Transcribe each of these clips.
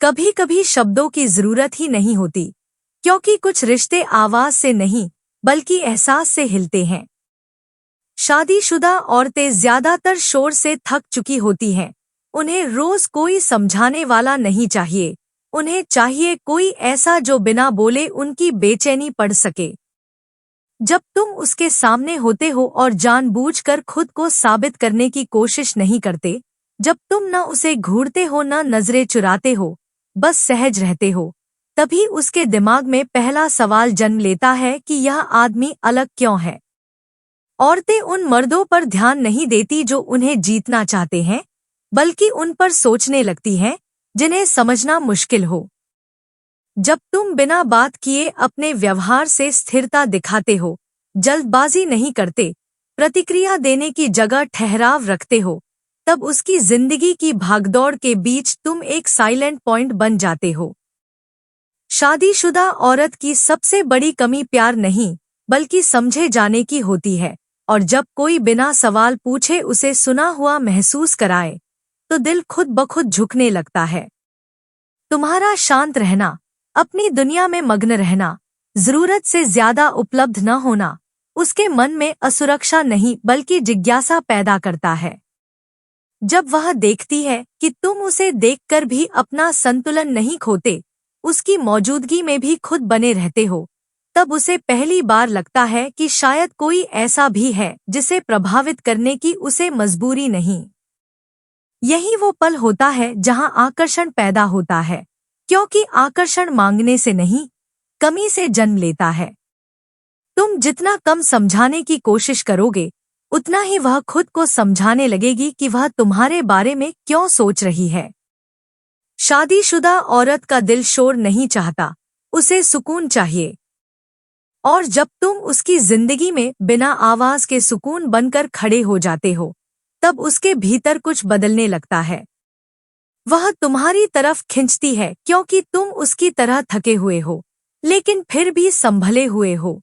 कभी कभी शब्दों की जरूरत ही नहीं होती, क्योंकि कुछ रिश्ते आवाज से नहीं बल्कि एहसास से हिलते हैं। शादीशुदा औरतें ज्यादातर शोर से थक चुकी होती हैं। उन्हें रोज कोई समझाने वाला नहीं चाहिए। उन्हें चाहिए कोई ऐसा जो बिना बोले उनकी बेचैनी पढ़ सके। जब तुम उसके सामने होते हो और जानबूझकर खुद को साबित करने की कोशिश नहीं करते, जब तुम न उसे घूरते हो न नजरें चुराते हो, बस सहज रहते हो, तभी उसके दिमाग में पहला सवाल जन्म लेता है कि यह आदमी अलग क्यों है। औरतें उन मर्दों पर ध्यान नहीं देती जो उन्हें जीतना चाहते हैं, बल्कि उन पर सोचने लगती हैं जिन्हें समझना मुश्किल हो। जब तुम बिना बात किए अपने व्यवहार से स्थिरता दिखाते हो, जल्दबाजी नहीं करते, प्रतिक्रिया देने की जगह ठहराव रखते हो, तब उसकी जिंदगी की भागदौड़ के बीच तुम एक साइलेंट पॉइंट बन जाते हो। शादीशुदा औरत की सबसे बड़ी कमी प्यार नहीं बल्कि समझे जाने की होती है, और जब कोई बिना सवाल पूछे उसे सुना हुआ महसूस कराए, तो दिल खुद ब खुद झुकने लगता है। तुम्हारा शांत रहना, अपनी दुनिया में मग्न रहना, जरूरत से ज्यादा उपलब्ध न होना, उसके मन में असुरक्षा नहीं बल्कि जिज्ञासा पैदा करता है। जब वह देखती है कि तुम उसे देखकर भी अपना संतुलन नहीं खोते, उसकी मौजूदगी में भी खुद बने रहते हो, तब उसे पहली बार लगता है कि शायद कोई ऐसा भी है जिसे प्रभावित करने की उसे मजबूरी नहीं। यही वो पल होता है जहां आकर्षण पैदा होता है, क्योंकि आकर्षण मांगने से नहीं, कमी से जन्म लेता है। तुम जितना कम समझाने की कोशिश करोगे, उतना ही वह खुद को समझाने लगेगी कि वह तुम्हारे बारे में क्यों सोच रही है। शादीशुदा औरत का दिल शोर नहीं चाहता, उसे सुकून चाहिए। और जब तुम उसकी जिंदगी में बिना आवाज के सुकून बनकर खड़े हो जाते हो, तब उसके भीतर कुछ बदलने लगता है। वह तुम्हारी तरफ खिंचती है क्योंकि तुम उसकी तरह थके हुए हो, लेकिन फिर भी संभले हुए हो।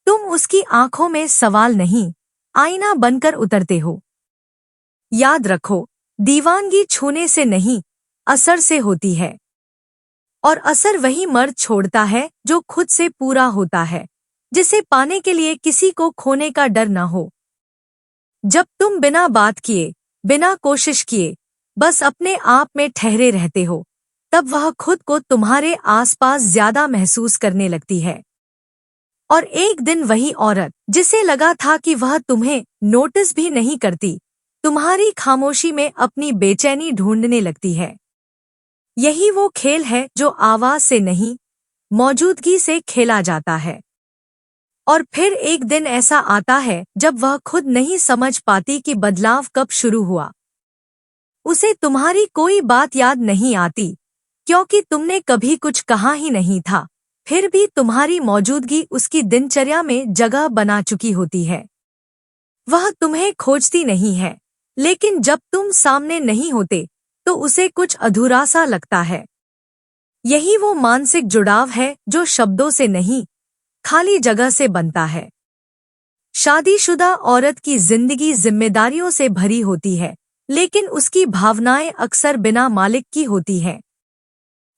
तुम उसकी आंखों में सवाल नहीं, आईना बनकर उतरते हो। याद रखो, दीवानगी छूने से नहीं, असर से होती है। और असर वही मर्द छोड़ता है जो खुद से पूरा होता है, जिसे पाने के लिए किसी को खोने का डर न हो। जब तुम बिना बात किए, बिना कोशिश किए, बस अपने आप में ठहरे रहते हो, तब वह खुद को तुम्हारे आसपास ज्यादा महसूस करने लगती है। और एक दिन वही औरत, जिसे लगा था कि वह तुम्हें नोटिस भी नहीं करती, तुम्हारी खामोशी में अपनी बेचैनी ढूंढने लगती है। यही वो खेल है जो आवाज से नहीं, मौजूदगी से खेला जाता है। और फिर एक दिन ऐसा आता है जब वह खुद नहीं समझ पाती कि बदलाव कब शुरू हुआ। उसे तुम्हारी कोई बात याद नहीं आती, क्योंकि तुमने कभी कुछ कहा ही नहीं था, फिर भी तुम्हारी मौजूदगी उसकी दिनचर्या में जगह बना चुकी होती है। वह तुम्हें खोजती नहीं है, लेकिन जब तुम सामने नहीं होते, तो उसे कुछ अधूरा सा लगता है। यही वो मानसिक जुड़ाव है जो शब्दों से नहीं, खाली जगह से बनता है। शादीशुदा औरत की जिंदगी जिम्मेदारियों से भरी होती है, लेकिन उसकी भावनाएं अक्सर बिना मालिक की होती हैं।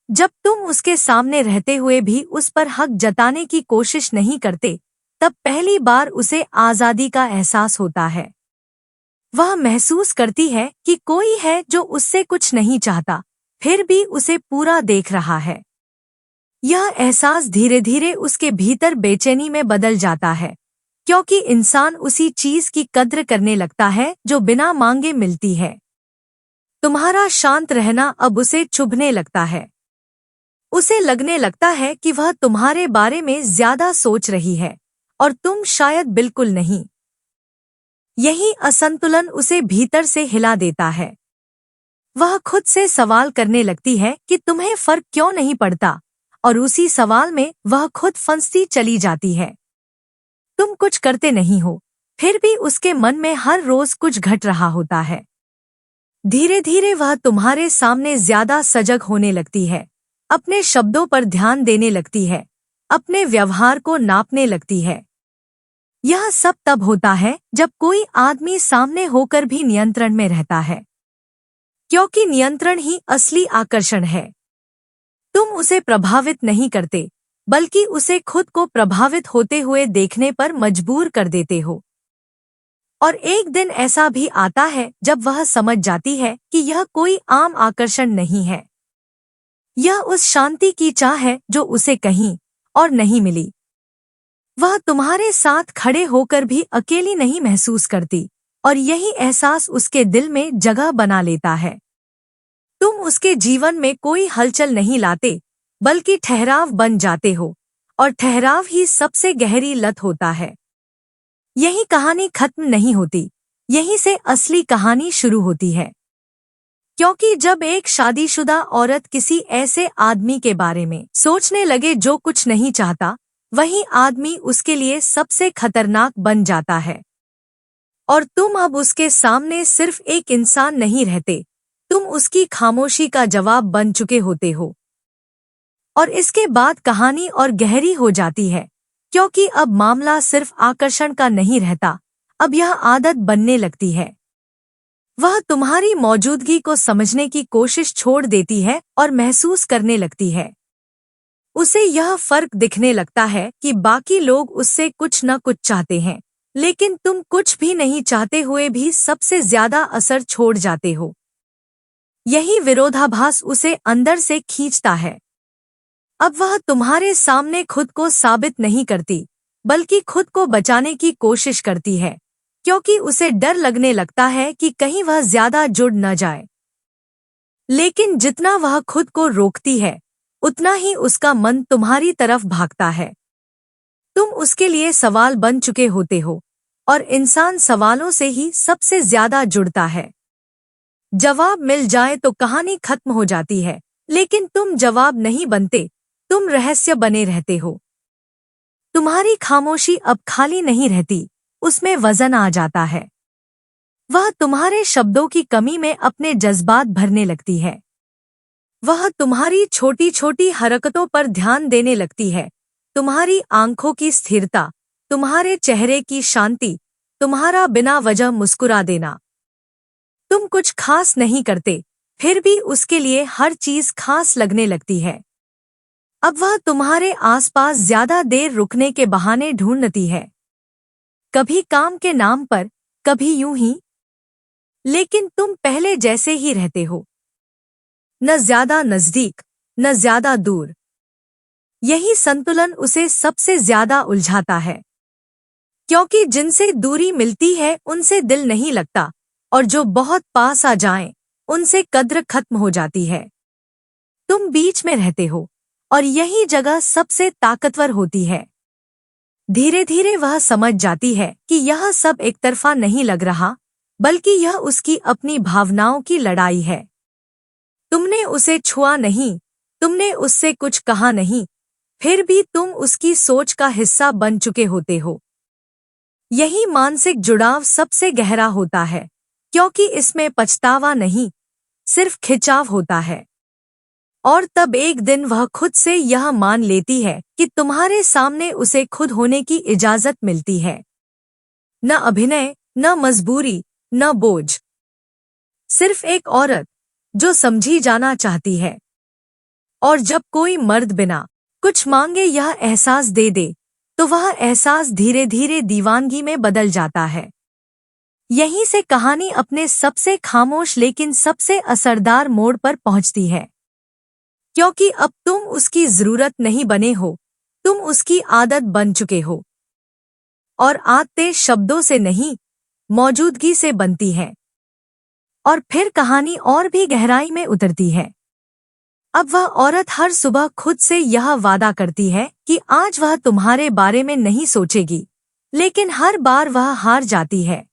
जब तुम उसके सामने रहते हुए भी उस पर हक जताने की कोशिश नहीं करते, तब पहली बार उसे आजादी का एहसास होता है। वह महसूस करती है कि कोई है जो उससे कुछ नहीं चाहता, फिर भी उसे पूरा देख रहा है। यह एहसास धीरे धीरे उसके भीतर बेचैनी में बदल जाता है, क्योंकि इंसान उसी चीज की कद्र करने लगता है जो बिना मांगे मिलती है। तुम्हारा शांत रहना अब उसे चुभने लगता है। उसे लगने लगता है कि वह तुम्हारे बारे में ज्यादा सोच रही है, और तुम शायद बिल्कुल नहीं। यही असंतुलन उसे भीतर से हिला देता है। वह खुद से सवाल करने लगती है कि तुम्हें फर्क क्यों नहीं पड़ता, और उसी सवाल में वह खुद फंसती चली जाती है। तुम कुछ करते नहीं हो, फिर भी उसके मन में हर रोज कुछ घट रहा होता है। धीरे धीरे वह तुम्हारे सामने ज्यादा सजग होने लगती है, अपने शब्दों पर ध्यान देने लगती है, अपने व्यवहार को नापने लगती है। यह सब तब होता है जब कोई आदमी सामने होकर भी नियंत्रण में रहता है। क्योंकि नियंत्रण ही असली आकर्षण है। तुम उसे प्रभावित नहीं करते, बल्कि उसे खुद को प्रभावित होते हुए देखने पर मजबूर कर देते हो। और एक दिन ऐसा भी आता है जब वह समझ जाती है कि यह कोई आम आकर्षण नहीं है। यह उस शांति की चाह है जो उसे कहीं और नहीं मिली। वह तुम्हारे साथ खड़े होकर भी अकेली नहीं महसूस करती, और यही एहसास उसके दिल में जगह बना लेता है। तुम उसके जीवन में कोई हलचल नहीं लाते, बल्कि ठहराव बन जाते हो, और ठहराव ही सबसे गहरी लत होता है। यही कहानी खत्म नहीं होती, यहीं से असली कहानी शुरू होती है। क्योंकि जब एक शादीशुदा औरत किसी ऐसे आदमी के बारे में सोचने लगे जो कुछ नहीं चाहता, वही आदमी उसके लिए सबसे खतरनाक बन जाता है। और तुम अब उसके सामने सिर्फ एक इंसान नहीं रहते, तुम उसकी खामोशी का जवाब बन चुके होते हो। और इसके बाद कहानी और गहरी हो जाती है, क्योंकि अब मामला सिर्फ आकर्षण का नहीं रहता, अब यह आदत बनने लगती है। वह तुम्हारी मौजूदगी को समझने की कोशिश छोड़ देती है और महसूस करने लगती है। उसे यह फर्क दिखने लगता है कि बाकी लोग उससे कुछ न कुछ चाहते हैं, लेकिन तुम कुछ भी नहीं चाहते हुए भी सबसे ज्यादा असर छोड़ जाते हो। यही विरोधाभास उसे अंदर से खींचता है। अब वह तुम्हारे सामने खुद को साबित नहीं करती, बल्कि खुद को बचाने की कोशिश करती है, क्योंकि उसे डर लगने लगता है कि कहीं वह ज्यादा जुड़ न जाए। लेकिन जितना वह खुद को रोकती है, उतना ही उसका मन तुम्हारी तरफ भागता है। तुम उसके लिए सवाल बन चुके होते हो, और इंसान सवालों से ही सबसे ज्यादा जुड़ता है। जवाब मिल जाए तो कहानी खत्म हो जाती है, लेकिन तुम जवाब नहीं बनते, तुम रहस्य बने रहते हो। तुम्हारी खामोशी अब खाली नहीं रहती, उसमें वजन आ जाता है। वह तुम्हारे शब्दों की कमी में अपने जज्बात भरने लगती है। वह तुम्हारी छोटी छोटी हरकतों पर ध्यान देने लगती है, तुम्हारी आंखों की स्थिरता, तुम्हारे चेहरे की शांति, तुम्हारा बिना वजह मुस्कुरा देना। तुम कुछ खास नहीं करते, फिर भी उसके लिए हर चीज खास लगने लगती है। अब वह तुम्हारे आसपास ज्यादा देर रुकने के बहाने ढूंढती है, कभी काम के नाम पर, कभी यूं ही। लेकिन तुम पहले जैसे ही रहते हो, न ज्यादा नजदीक, न ज्यादा दूर। यही संतुलन उसे सबसे ज्यादा उलझाता है, क्योंकि जिनसे दूरी मिलती है उनसे दिल नहीं लगता, और जो बहुत पास आ जाएं, उनसे कद्र खत्म हो जाती है। तुम बीच में रहते हो, और यही जगह सबसे ताकतवर होती है। धीरे धीरे वह समझ जाती है कि यह सब एकतरफा नहीं लग रहा, बल्कि यह उसकी अपनी भावनाओं की लड़ाई है। तुमने उसे छुआ नहीं, तुमने उससे कुछ कहा नहीं, फिर भी तुम उसकी सोच का हिस्सा बन चुके होते हो। यही मानसिक जुड़ाव सबसे गहरा होता है, क्योंकि इसमें पछतावा नहीं, सिर्फ खिंचाव होता है। और तब एक दिन वह खुद से यह मान लेती है कि तुम्हारे सामने उसे खुद होने की इजाजत मिलती है। न अभिनय, न मजबूरी, न बोझ। सिर्फ एक औरत जो समझी जाना चाहती है। और जब कोई मर्द बिना कुछ मांगे यह एहसास दे दे, तो वह एहसास धीरे धीरे दीवानगी में बदल जाता है। यहीं से कहानी अपने सबसे खामोश लेकिन सबसे असरदार मोड़ पर पहुंचती है। क्योंकि अब तुम उसकी जरूरत नहीं बने हो, तुम उसकी आदत बन चुके हो। और आदतें शब्दों से नहीं, मौजूदगी से बनती है। और फिर कहानी और भी गहराई में उतरती है। अब वह औरत हर सुबह खुद से यह वादा करती है कि आज वह तुम्हारे बारे में नहीं सोचेगी, लेकिन हर बार वह हार जाती है।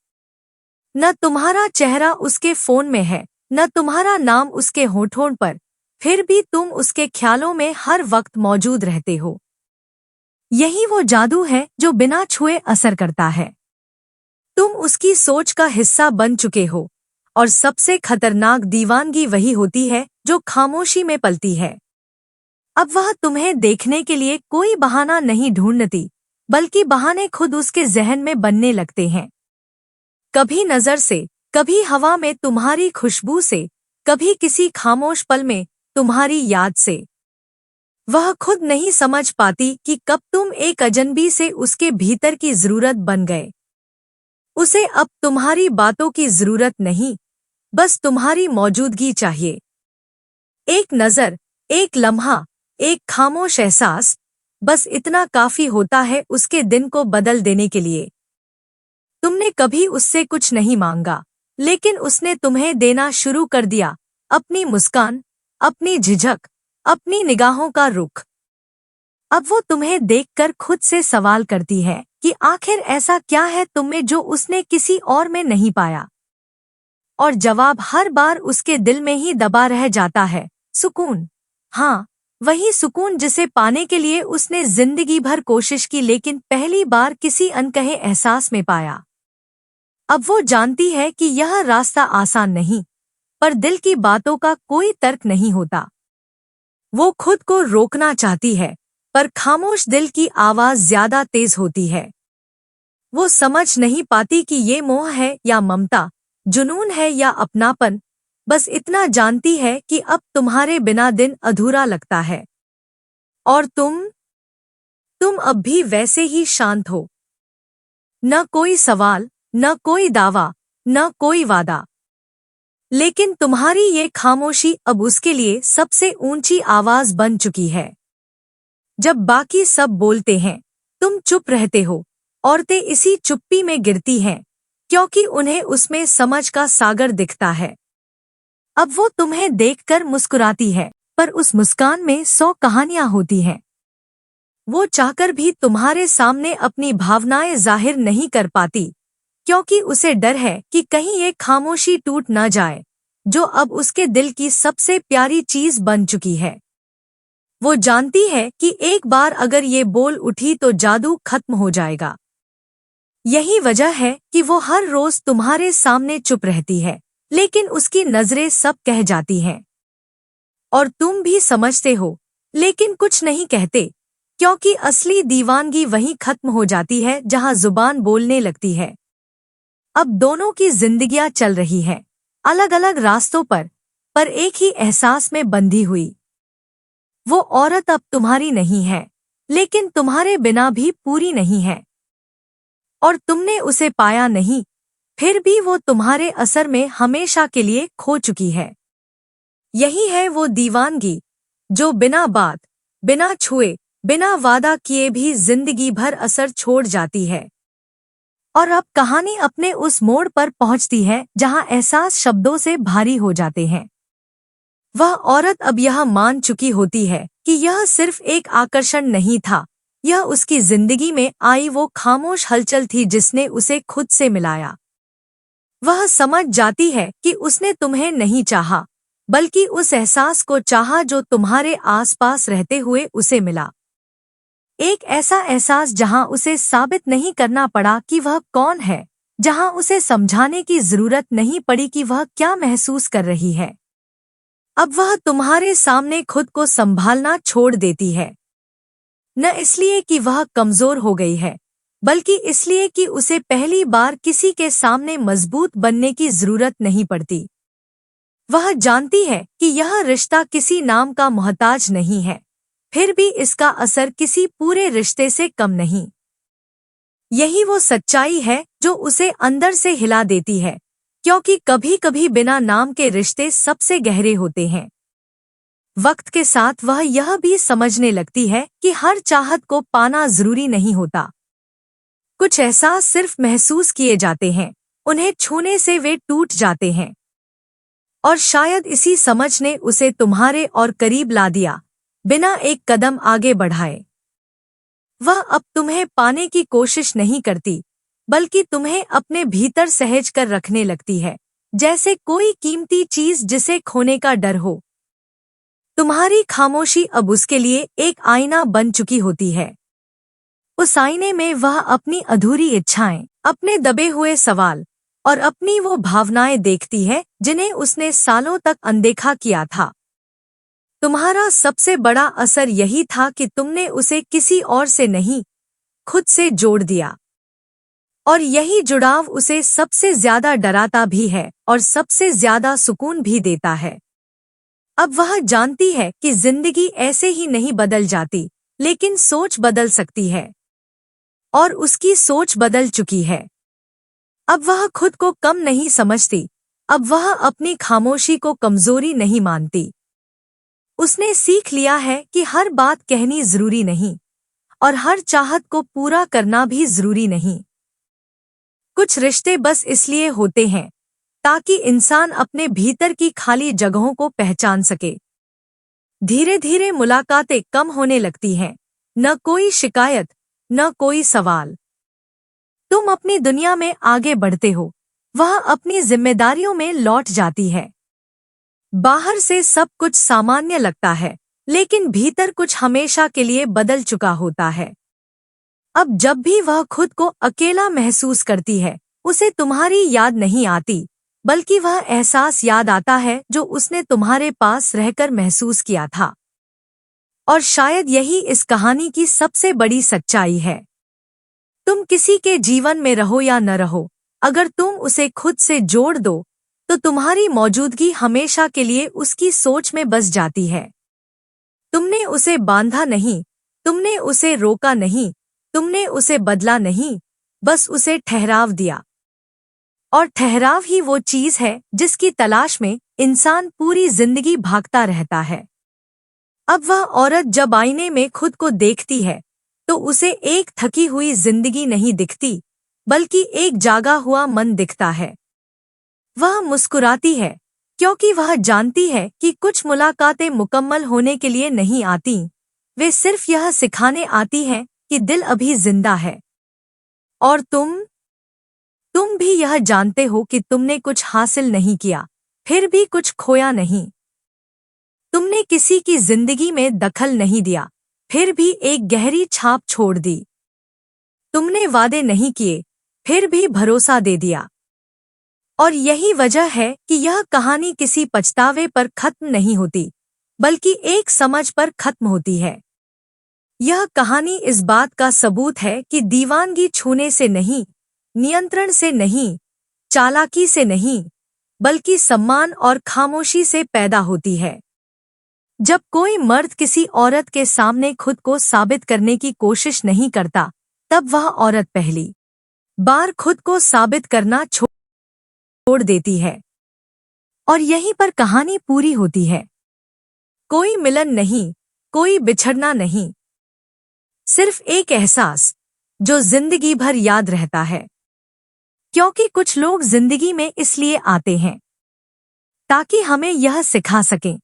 न तुम्हारा चेहरा उसके फोन में है, न तुम्हारा नाम उसके होठों पर, फिर भी तुम उसके ख्यालों में हर वक्त मौजूद रहते हो। यही वो जादू है जो बिना छुए असर करता है। तुम उसकी सोच का हिस्सा बन चुके हो, और सबसे खतरनाक दीवानगी वही होती है जो खामोशी में पलती है। अब वह तुम्हें देखने के लिए कोई बहाना नहीं ढूंढती, बल्कि बहाने खुद उसके जहन में बनने लगते हैं। कभी नजर से, कभी हवा में तुम्हारी खुशबू से, कभी किसी खामोश पल में तुम्हारी याद से। वह खुद नहीं समझ पाती कि कब तुम एक अजनबी से उसके भीतर की जरूरत बन गए। उसे अब तुम्हारी बातों की जरूरत नहीं, बस तुम्हारी मौजूदगी चाहिए। एक नजर, एक लम्हा, एक खामोश एहसास, बस इतना काफी होता है उसके दिन को बदल देने के लिए। तुमने कभी उससे कुछ नहीं मांगा, लेकिन उसने तुम्हें देना शुरू कर दिया। अपनी मुस्कान, अपनी झिझक, अपनी निगाहों का रुख। अब वो तुम्हें देखकर खुद से सवाल करती है कि आखिर ऐसा क्या है तुममें जो उसने किसी और में नहीं पाया। और जवाब हर बार उसके दिल में ही दबा रह जाता है, सुकून। हाँ, वही सुकून जिसे पाने के लिए उसने जिंदगी भर कोशिश की, लेकिन पहली बार किसी अनकहे एहसास में पाया। अब वो जानती है कि यह रास्ता आसान नहीं, पर दिल की बातों का कोई तर्क नहीं होता। वो खुद को रोकना चाहती है, पर खामोश दिल की आवाज ज्यादा तेज होती है। वो समझ नहीं पाती कि ये मोह है या ममता, जुनून है या अपनापन। बस इतना जानती है कि अब तुम्हारे बिना दिन अधूरा लगता है। और तुम अब भी वैसे ही शांत हो। न कोई सवाल, न कोई दावा, न कोई वादा। लेकिन तुम्हारी ये खामोशी अब उसके लिए सबसे ऊंची आवाज बन चुकी है। जब बाकी सब बोलते हैं, तुम चुप रहते हो। औरतें इसी चुप्पी में गिरती हैं, क्योंकि उन्हें उसमें समझ का सागर दिखता है। अब वो तुम्हें देखकर मुस्कुराती है, पर उस मुस्कान में 100 कहानियां होती हैं। वो चाहकर भी तुम्हारे सामने अपनी भावनाएं जाहिर नहीं कर पाती, क्योंकि उसे डर है कि कहीं ये खामोशी टूट न जाए, जो अब उसके दिल की सबसे प्यारी चीज बन चुकी है। वो जानती है कि एक बार अगर ये बोल उठी तो जादू खत्म हो जाएगा। यही वजह है कि वो हर रोज तुम्हारे सामने चुप रहती है, लेकिन उसकी नजरें सब कह जाती हैं। और तुम भी समझते हो, लेकिन कुछ नहीं कहते, क्योंकि असली दीवानगी वहीं खत्म हो जाती है जहां जुबान बोलने लगती है। अब दोनों की जिंदगियां चल रही हैं, अलग अलग रास्तों पर एक ही एहसास में बंधी हुई। वो औरत अब तुम्हारी नहीं है, लेकिन तुम्हारे बिना भी पूरी नहीं है। और तुमने उसे पाया नहीं, फिर भी वो तुम्हारे असर में हमेशा के लिए खो चुकी है। यही है वो दीवानगी, जो बिना बात, बिना छुए, बिना वादा किए भी जिंदगी भर असर छोड़ जाती है। और अब कहानी अपने उस मोड़ पर पहुंचती है जहां एहसास शब्दों से भारी हो जाते हैं। वह औरत अब यह मान चुकी होती है कि यह सिर्फ एक आकर्षण नहीं था, यह उसकी जिंदगी में आई वो खामोश हलचल थी जिसने उसे खुद से मिलाया। वह समझ जाती है कि उसने तुम्हें नहीं चाहा, बल्कि उस एहसास को चाहा जो तुम्हारे आसपास रहते हुए उसे मिला। एक ऐसा एहसास जहां उसे साबित नहीं करना पड़ा कि वह कौन है, जहां उसे समझाने की जरूरत नहीं पड़ी कि वह क्या महसूस कर रही है। अब वह तुम्हारे सामने खुद को संभालना छोड़ देती है, न इसलिए कि वह कमजोर हो गई है, बल्कि इसलिए कि उसे पहली बार किसी के सामने मजबूत बनने की जरूरत नहीं पड़ती। वह जानती है कि यह रिश्ता किसी नाम का मोहताज नहीं है, फिर भी इसका असर किसी पूरे रिश्ते से कम नहीं। यही वो सच्चाई है जो उसे अंदर से हिला देती है, क्योंकि कभी कभी बिना नाम के रिश्ते सबसे गहरे होते हैं। वक्त के साथ वह यह भी समझने लगती है कि हर चाहत को पाना जरूरी नहीं होता। कुछ एहसास सिर्फ महसूस किए जाते हैं, उन्हें छूने से वे टूट जाते हैं। और शायद इसी समझ ने उसे तुम्हारे और करीब ला दिया, बिना एक कदम आगे बढ़ाए। वह अब तुम्हें पाने की कोशिश नहीं करती, बल्कि तुम्हें अपने भीतर सहेज कर रखने लगती है, जैसे कोई कीमती चीज जिसे खोने का डर हो। तुम्हारी खामोशी अब उसके लिए एक आईना बन चुकी होती है। उस आईने में वह अपनी अधूरी इच्छाएं, अपने दबे हुए सवाल और अपनी वो भावनाएं देखती है जिन्हें उसने सालों तक अनदेखा किया था। तुम्हारा सबसे बड़ा असर यही था कि तुमने उसे किसी और से नहीं, खुद से जोड़ दिया। और यही जुड़ाव उसे सबसे ज्यादा डराता भी है और सबसे ज्यादा सुकून भी देता है। अब वह जानती है कि जिंदगी ऐसे ही नहीं बदल जाती, लेकिन सोच बदल सकती है। और उसकी सोच बदल चुकी है। अब वह खुद को कम नहीं समझती, अब वह अपनी खामोशी को कमजोरी नहीं मानती। उसने सीख लिया है कि हर बात कहनी जरूरी नहीं और हर चाहत को पूरा करना भी जरूरी नहीं। कुछ रिश्ते बस इसलिए होते हैं ताकि इंसान अपने भीतर की खाली जगहों को पहचान सके। धीरे धीरे मुलाकातें कम होने लगती हैं, न कोई शिकायत, न कोई सवाल। तुम अपनी दुनिया में आगे बढ़ते हो, वह अपनी जिम्मेदारियों में लौट जाती है। बाहर से सब कुछ सामान्य लगता है, लेकिन भीतर कुछ हमेशा के लिए बदल चुका होता है। अब जब भी वह खुद को अकेला महसूस करती है, उसे तुम्हारी याद नहीं आती, बल्कि वह एहसास याद आता है जो उसने तुम्हारे पास रहकर महसूस किया था। और शायद यही इस कहानी की सबसे बड़ी सच्चाई है। तुम किसी के जीवन में रहो या न रहो, अगर तुम उसे खुद से जोड़ दो, तो तुम्हारी मौजूदगी हमेशा के लिए उसकी सोच में बस जाती है। तुमने उसे बांधा नहीं, तुमने उसे रोका नहीं, तुमने उसे बदला नहीं, बस उसे ठहराव दिया। और ठहराव ही वो चीज है जिसकी तलाश में इंसान पूरी जिंदगी भागता रहता है। अब वह औरत जब आईने में खुद को देखती है, तो उसे एक थकी हुई जिंदगी नहीं दिखती, बल्कि एक जागा हुआ मन दिखता है। वह मुस्कुराती है, क्योंकि वह जानती है कि कुछ मुलाकातें मुकम्मल होने के लिए नहीं आती, वे सिर्फ यह सिखाने आती हैं कि दिल अभी जिंदा है। और तुम भी यह जानते हो कि तुमने कुछ हासिल नहीं किया, फिर भी कुछ खोया नहीं। तुमने किसी की जिंदगी में दखल नहीं दिया, फिर भी एक गहरी छाप छोड़ दी। तुमने वादे नहीं किए, फिर भी भरोसा दे दिया। और यही वजह है कि यह कहानी किसी पछतावे पर खत्म नहीं होती, बल्कि एक समझ पर खत्म होती है। यह कहानी इस बात का सबूत है कि दीवानगी छूने से नहीं, नियंत्रण से नहीं, चालाकी से नहीं, बल्कि सम्मान और खामोशी से पैदा होती है। जब कोई मर्द किसी औरत के सामने खुद को साबित करने की कोशिश नहीं करता, तब वह औरत पहली बार खुद को साबित करना छोड़ देती है। और यहीं पर कहानी पूरी होती है। कोई मिलन नहीं, कोई बिछड़ना नहीं, सिर्फ एक एहसास जो जिंदगी भर याद रहता है। क्योंकि कुछ लोग जिंदगी में इसलिए आते हैं ताकि हमें यह सिखा सकें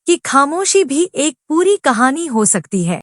कि खामोशी भी एक पूरी कहानी हो सकती है।